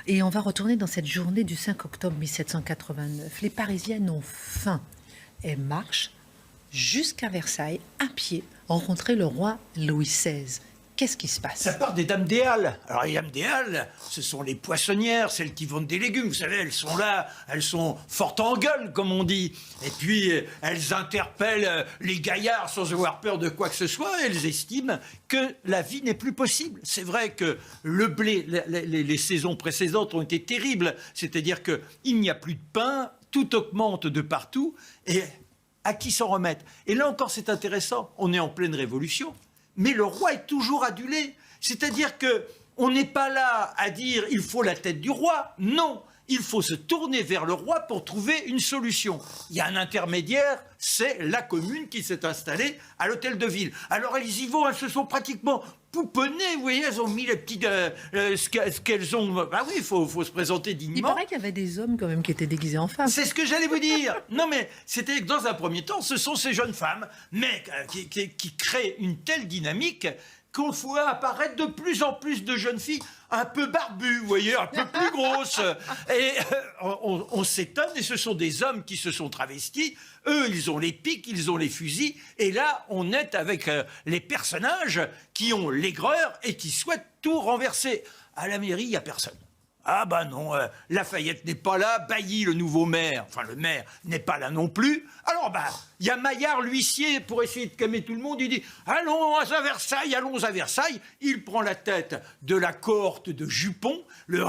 Et on va retourner dans cette journée du 5 octobre 1789. Les Parisiennes ont faim. Elles marchent jusqu'à Versailles, à pied, rencontrer le roi Louis XVI. Qu'est-ce qui se passe? Ça part des dames des Halles. Alors les dames des Halles, ce sont les poissonnières, celles qui vendent des légumes. Vous savez, elles sont là, elles sont fortes en gueule, comme on dit. Et puis, elles interpellent les gaillards sans avoir peur de quoi que ce soit. Elles estiment que la vie n'est plus possible. C'est vrai que le blé, les saisons précédentes ont été terribles. C'est-à-dire qu'il n'y a plus de pain, tout augmente de partout. Et à qui s'en remettre? Et là encore, c'est intéressant. On est en pleine révolution. Mais le roi est toujours adulé. C'est-à-dire qu'on n'est pas là à dire il faut la tête du roi. Non, il faut se tourner vers le roi pour trouver une solution. Il y a un intermédiaire, c'est la commune qui s'est installée à l'hôtel de ville. Alors elles y vont, elles se sont pratiquement pouponnées, vous voyez, elles ont mis les petites... ce qu'elles ont... Ah oui, il faut se présenter dignement. Il paraît qu'il y avait des hommes quand même qui étaient déguisés en femmes. C'est ce que j'allais vous dire. Non mais, c'était que dans un premier temps, ce sont ces jeunes femmes, mais qui créent une telle dynamique qu'on voit apparaître de plus en plus de jeunes filles un peu barbues, vous voyez, un peu plus grosses. Et on s'étonne, et ce sont des hommes qui se sont travestis. Eux, ils ont les pics, ils ont les fusils. Et là, on est avec les personnages qui ont l'aigreur et qui souhaitent tout renverser. À la mairie, il n'y a personne. Ah bah non, Lafayette n'est pas là, Bailly, le nouveau maire, enfin le maire, n'est pas là non plus. Alors bah, il y a Maillard, l'huissier, pour essayer de calmer tout le monde, il dit « Allons à Versailles, allons à Versailles ». Il prend la tête de la cohorte de Jupon, le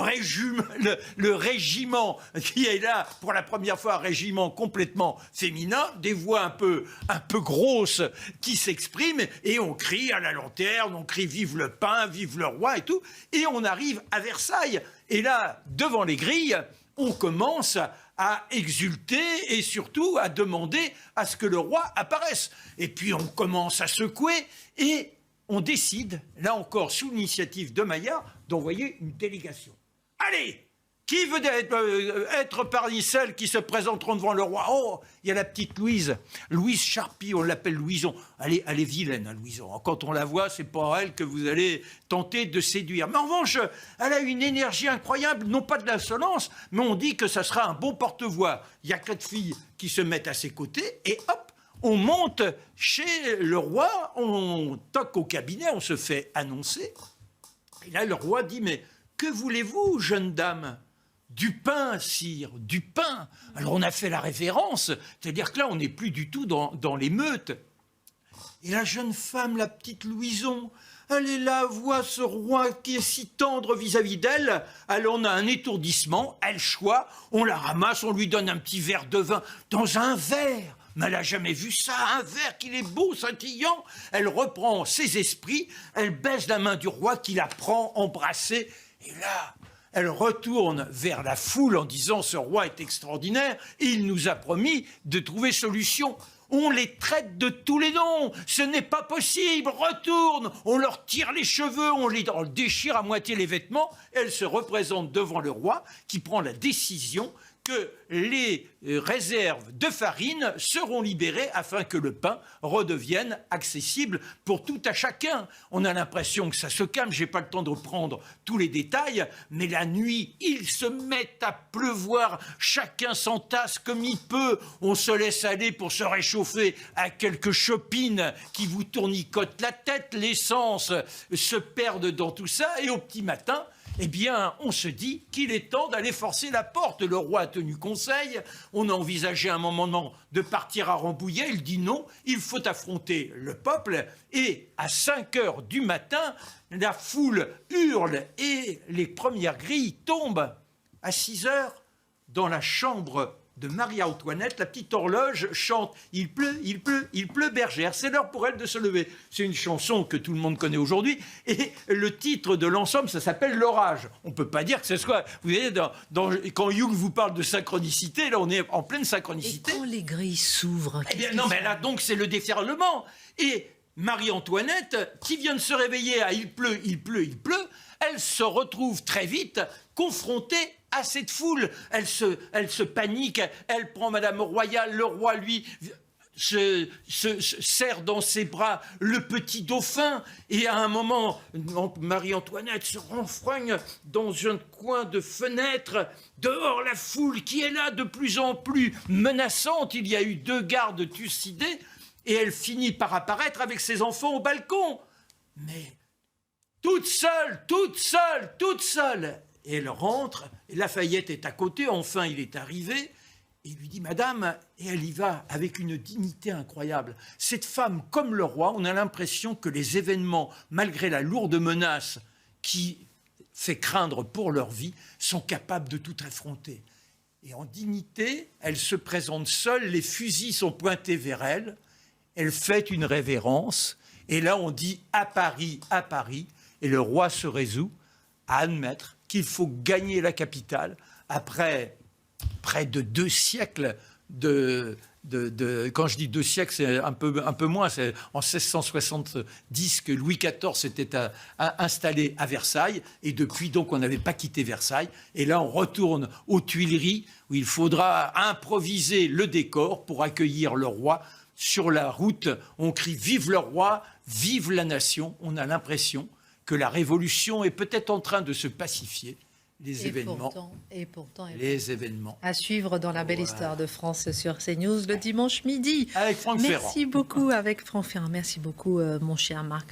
régiment qui est là, pour la première fois, un régiment complètement féminin, des voix un peu grosses qui s'expriment, et on crie à la lanterne, on crie « Vive le pain, vive le roi » et tout, et on arrive à Versailles. Et là, devant les grilles, on commence à exulter et surtout à demander à ce que le roi apparaisse. Et puis on commence à secouer et on décide, là encore sous l'initiative de Maillard, d'envoyer une délégation. Allez! Qui veut être parmi celles qui se présenteront devant le roi? Oh, il y a la petite Louise Charpie, on l'appelle Louison. Elle est vilaine, hein, Louison. Quand on la voit, c'est pas elle que vous allez tenter de séduire. Mais en revanche, elle a une énergie incroyable, non pas de l'insolence, mais on dit que ça sera un bon porte-voix. Il y a 4 filles qui se mettent à ses côtés et hop, on monte chez le roi, on toque au cabinet, on se fait annoncer. Et là, le roi dit, mais que voulez-vous, jeune dame? Du pain, sire, du pain. Alors on a fait la révérence, c'est-à-dire que là on n'est plus du tout dans l'émeute. Et la jeune femme, la petite Louison, elle est là, voit ce roi qui est si tendre vis-à-vis d'elle. Alors on a un étourdissement, elle choit, on la ramasse, on lui donne un petit verre de vin dans un verre. Mais elle n'a jamais vu ça, un verre qu'il est beau, scintillant. Elle reprend ses esprits, elle baise la main du roi qui la prend embrassée. Et là, elle retourne vers la foule en disant « Ce roi est extraordinaire, il nous a promis de trouver solution. On les traite de tous les noms, ce n'est pas possible, retourne !» On leur tire les cheveux, on leur déchire à moitié les vêtements. Elle se représente devant le roi qui prend la décision que les réserves de farine seront libérées afin que le pain redevienne accessible pour tout à chacun. On a l'impression que ça se calme, j'ai pas le temps de reprendre tous les détails, mais la nuit, ils se mettent à pleuvoir, chacun s'entasse comme il peut, on se laisse aller pour se réchauffer à quelques chopines qui vous tournicotent la tête, l'essence se perd dans tout ça, et au petit matin, eh bien, on se dit qu'il est temps d'aller forcer la porte. Le roi a tenu conseil, on a envisagé un moment de partir à Rambouillet, il dit non, il faut affronter le peuple, et à 5 heures du matin, la foule hurle et les premières grilles tombent. À 6 heures, dans la chambre de Marie-Antoinette, la petite horloge chante « Il pleut, il pleut, il pleut bergère ». C'est l'heure pour elle de se lever. C'est une chanson que tout le monde connaît aujourd'hui. Et le titre de l'ensemble, ça s'appelle « L'orage ». On ne peut pas dire que ce soit... Vous voyez, quand Jung vous parle de synchronicité, là, on est en pleine synchronicité. Et quand les grilles s'ouvrent... Eh bien, non, mais là, donc, c'est le déferlement. Et Marie-Antoinette, qui vient de se réveiller à « Il pleut, il pleut, il pleut », elle se retrouve très vite confrontée à cette foule. Elle se panique, elle prend Madame Royale, le roi, lui... serre dans ses bras le petit dauphin, et à un moment, Marie-Antoinette se renfrogne dans un coin de fenêtre. Dehors, la foule qui est là de plus en plus menaçante. Il y a eu 2 gardes trucidés, et elle finit par apparaître avec ses enfants au balcon. Mais toute seule, toute seule, toute seule. Et elle rentre, et Lafayette est à côté, enfin il est arrivé. Il lui dit « Madame », et elle y va avec une dignité incroyable. Cette femme, comme le roi, on a l'impression que les événements, malgré la lourde menace qui fait craindre pour leur vie, sont capables de tout affronter. Et en dignité, elle se présente seule, les fusils sont pointés vers elle, elle fait une révérence, et là on dit « à Paris », et le roi se résout à admettre qu'il faut gagner la capitale après près de 2 siècles quand je dis 2 siècles, c'est un peu moins. C'est en 1670 que Louis XIV s'était installé à Versailles. Et depuis, donc, on n'avait pas quitté Versailles. Et là, on retourne aux Tuileries, où il faudra improviser le décor pour accueillir le roi. Sur la route, on crie « Vive le roi, vive la nation ». On a l'impression que la révolution est peut-être en train de se pacifier. Les événements. À suivre dans la belle histoire de France sur CNews le dimanche midi. Avec Franck Ferrand. Merci beaucoup avec Franck Ferrand. Merci beaucoup, mon cher Marc.